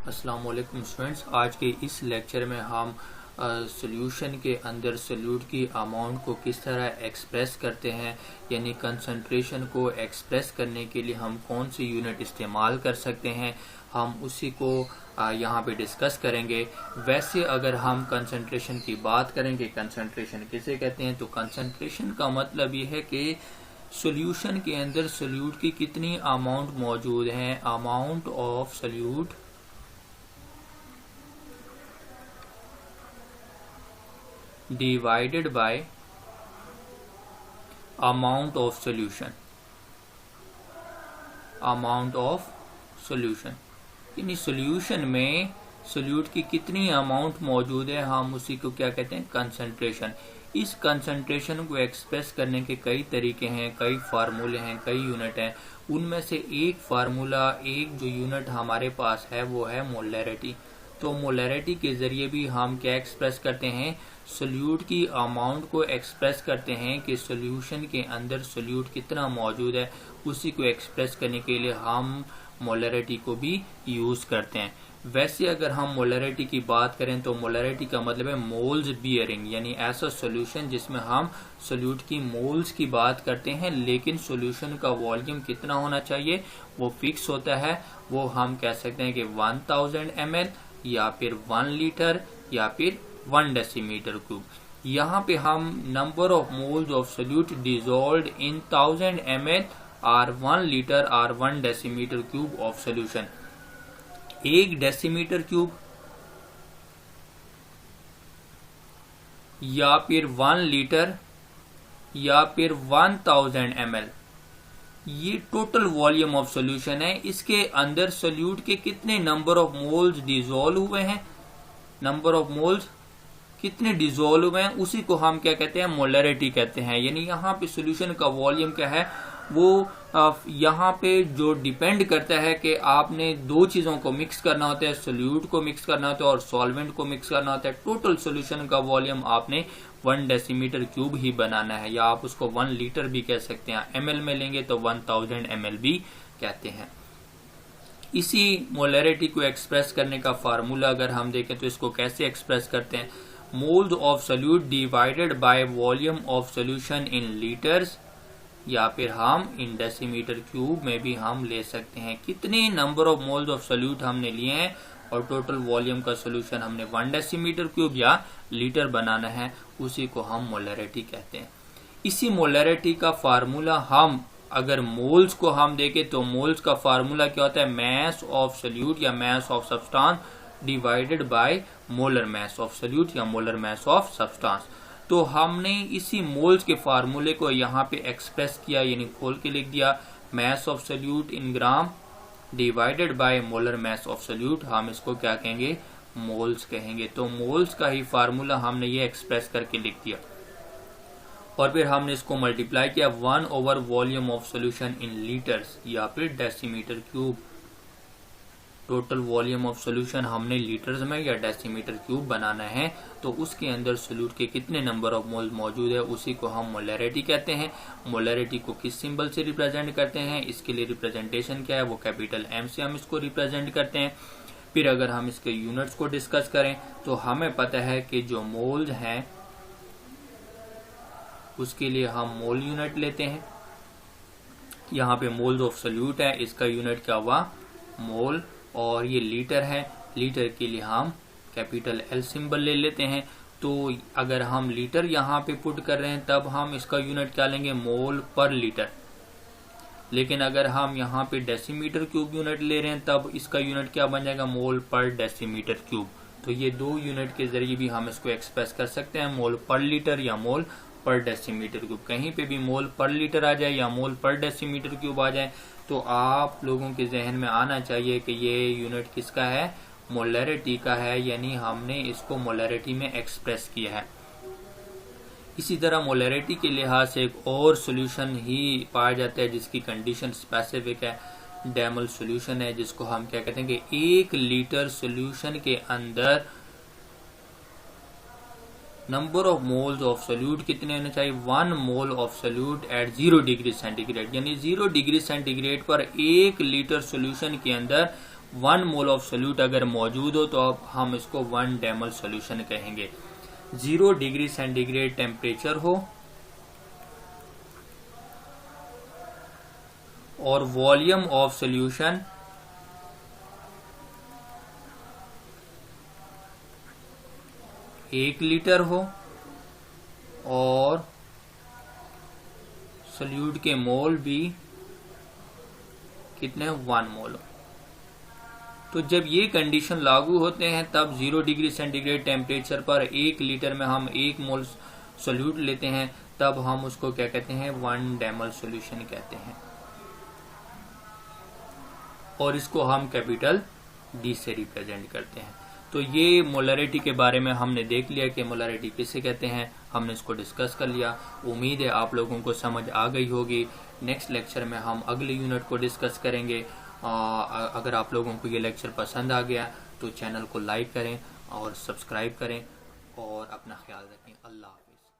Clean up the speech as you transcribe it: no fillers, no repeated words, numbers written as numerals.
अस्सलाम वालेकुम स्टूडेंट्स, आज के इस लेक्चर में हम सॉल्यूशन के अंदर सॉल्यूट की अमाउंट को किस तरह एक्सप्रेस करते हैं, यानी कंसंट्रेशन को एक्सप्रेस करने के लिए हम कौन सी यूनिट इस्तेमाल कर सकते हैं, हम उसी को यहाँ पे डिस्कस करेंगे। वैसे अगर हम कंसंट्रेशन की बात करेंगे, कंसंट्रेशन किसे कहते हैं, तो कंसंट्रेशन का मतलब ये है कि सॉल्यूशन के अंदर सॉल्यूट की कितनी अमाउंट मौजूद है, amount of solute divided by amount of solution, amount of solution यानी सॉल्यूशन में सॉल्यूट की कितनी अमाउंट मौजूद है, हम उसी को क्या कहते हैं, कंसंट्रेशन। इस कंसंट्रेशन को एक्सप्रेस करने के कई तरीके हैं, कई फार्मूले हैं, कई यूनिट हैं। उनमें से एक फार्मूला, एक जो यूनिट हमारे पास है वो है मोलैरिटी। तो मोलैरिटी के जरिए भी हम क्या एक्सप्रेस करते हैं, सॉल्यूट की अमाउंट को एक्सप्रेस करते हैं कि सॉल्यूशन के अंदर सॉल्यूट कितना मौजूद है। उसी को एक्सप्रेस करने के लिए हम मोलैरिटी को भी यूज करते हैं। वैसे अगर हम मोलैरिटी की बात करें तो मोलैरिटी का मतलब है मोल्स बियरिंग, यानी ऐसा सॉल्यूशन जिसमें हम सॉल्यूट की मोल्स की बात करते हैं, लेकिन सॉल्यूशन का वॉल्यूम कितना होना चाहिए वो फिक्स होता है। वो हम कह सकते हैं कि 1000 ml या फिर 1 लीटर या फिर 1 डेसीमीटर क्यूब। यहाँ पे हम number of moles of solute dissolved in 1000 ml और 1 लीटर और 1 decimetre cube of solution. 1 decimetre cube या फिर 1 लीटर या फिर 1000 ml, ये टोटल वॉल्यूम ऑफ सॉल्यूशन है। इसके अंदर सॉल्यूट के कितने नंबर ऑफ मोल्स डिसॉल्व हुए हैं, नंबर ऑफ मोल्स कितने डिसॉल्व हुए हैं, उसी को हम क्या कहते हैं, मोलैरिटी कहते हैं। यानी यहाँ पे सॉल्यूशन का वॉल्यूम क्या है, वो यहाँ पे जो डिपेंड करता है कि आपने दो चीजों को मिक्स करना होता है, सॉल्यूट को मिक्स करना होता है और सॉल्वेंट को मिक्स करना होता है। टोटल सॉल्यूशन का वॉल्यूम आपने 1 डेसीमीटर क्यूब ही बनाना है, या आप उसको 1 लीटर भी कह सकते हैं। एमएल में लेंगे तो 1000 ml भी कहते हैं। इसी मोलैरिटी को एक्सप्रेस करने का फार्मूला अगर हम देखें तो इसको कैसे एक्सप्रेस करते हैं, moles of solute divided by volume of solution in litres, या फिर हम इन डेसीमीटर क्यूब में भी हम ले सकते हैं। कितने number of moles of solute हमने लिए हैं और टोटल वॉल्यूम का सॉल्यूशन हमने 1 डेसीमीटर क्यूब या लीटर बनाना है, उसी को हम मोलैरिटी कहते हैं। इसी मोलैरिटी का फार्मूला हम अगर मोल्स को हम देखें तो मोल्स का फार्मूला क्या होता है, मैस ऑफ सॉल्यूट या mass of substance divided by molar mass of solute या मोलर मैस ऑफ सब्सटेंस। तो हमने इसी मोल्स के फार्मूले को यहाँ पे एक्सप्रेस किया, यानी खोल के लिख दिया, mass of solute in gram divided by molar mass of solute. हम इसको क्या कहेंगे, मोल्स कहेंगे। तो मोल्स का ही फार्मूला हमने ये एक्सप्रेस करके लिख दिया और फिर हमने इसको मल्टीप्लाई किया 1 over volume of solution in litres या फिर decimetre cube. Total volume of solution हमने लीटर्स में या डेसीमीटर क्यूब बनाना है, तो उसके अंदर सॉल्यूट के कितने नंबर ऑफ मोल्स मौजूद है, उसी को हम मोलैरिटी कहते हैं। मोलैरिटी को किस सिंबल से रिप्रेजेंट करते हैं, इसके लिए रिप्रेजेंटेशन क्या है, वो कैपिटल एम से हम इसको रिप्रेजेंट करते हैं। फिर अगर हम इसके यूनिट्स को डिस्कस करें तो हमें पता है कि जो मोल्स हैं उसके लिए हम मोल यूनिट लेते हैं। यहाँ पे मोल्स ऑफ सॉल्यूट है, इसका यूनिट क्या हुआ, मोल, और ये लीटर है, लीटर के लिए हम कैपिटल एल सिंबल ले लेते हैं। तो अगर हम लीटर यहाँ पे पुट कर रहे हैं तब हम इसका यूनिट क्या लेंगे, मोल पर लीटर। लेकिन अगर हम यहाँ पे डेसीमीटर क्यूब यूनिट ले रहे हैं तब इसका यूनिट क्या बन जाएगा, मोल पर डेसीमीटर क्यूब। तो ये दो यूनिट के जरिए भी हम इसको एक्सप्रेस कर सकते हैं, मोल पर लीटर या मोल पर डेसीमीटर क्यूब। कहीं पे भी मोल पर लीटर आ जाए या मोल पर डेसीमीटर क्यूब आ जाए तो आप लोगों के जहन में आना चाहिए कि ये यूनिट किसका है, मोलैरिटी का है, यानी हमने इसको मोलैरिटी में एक्सप्रेस किया है। इसी तरह मोलैरिटी के लिहाज से एक और सॉल्यूशन ही पाया जाता है जिसकी कंडीशन स्पेसिफिक है, डेमल सॉल्यूशन है, जिसको हम क्या कहते हैं कि 1 लीटर सॉल्यूशन के अंदर number of moles of solute कितने होने चाहिए, 1 mole of solute at 0 degree centigrade, यानी 0 डिग्री सेंटीग्रेड पर 1 लीटर सॉल्यूशन के अंदर 1 मोल ऑफ सोल्यूट अगर मौजूद हो तो अब हम इसको 1 डेमल सोल्यूशन कहेंगे। 0 डिग्री सेंटीग्रेड टेम्परेचर हो और वॉल्यूम ऑफ सोल्यूशन 1 लीटर हो और सोल्यूट के मोल भी कितने 1 मोल हो। तो जब ये कंडीशन लागू होते हैं तब 0 डिग्री सेंटीग्रेड टेम्परेचर पर 1 लीटर में हम 1 मोल सोल्यूट लेते हैं, तब हम उसको क्या कहते हैं 1 डेमल सोल्यूशन कहते हैं और इसको हम कैपिटल डी से रिप्रेजेंट करते हैं। तो ये मोलरिटी के बारे में हमने देख लिया कि मोलरिटी किसे कहते हैं, हमने इसको डिस्कस कर लिया। उम्मीद है आप लोगों को समझ आ गई होगी। नेक्स्ट लेक्चर में हम अगले यूनिट को डिस्कस करेंगे। अगर आप लोगों को ये लेक्चर पसंद आ गया तो चैनल को लाइक करें और सब्सक्राइब करें और अपना ख्याल रखें। अल्लाह हाफिज़।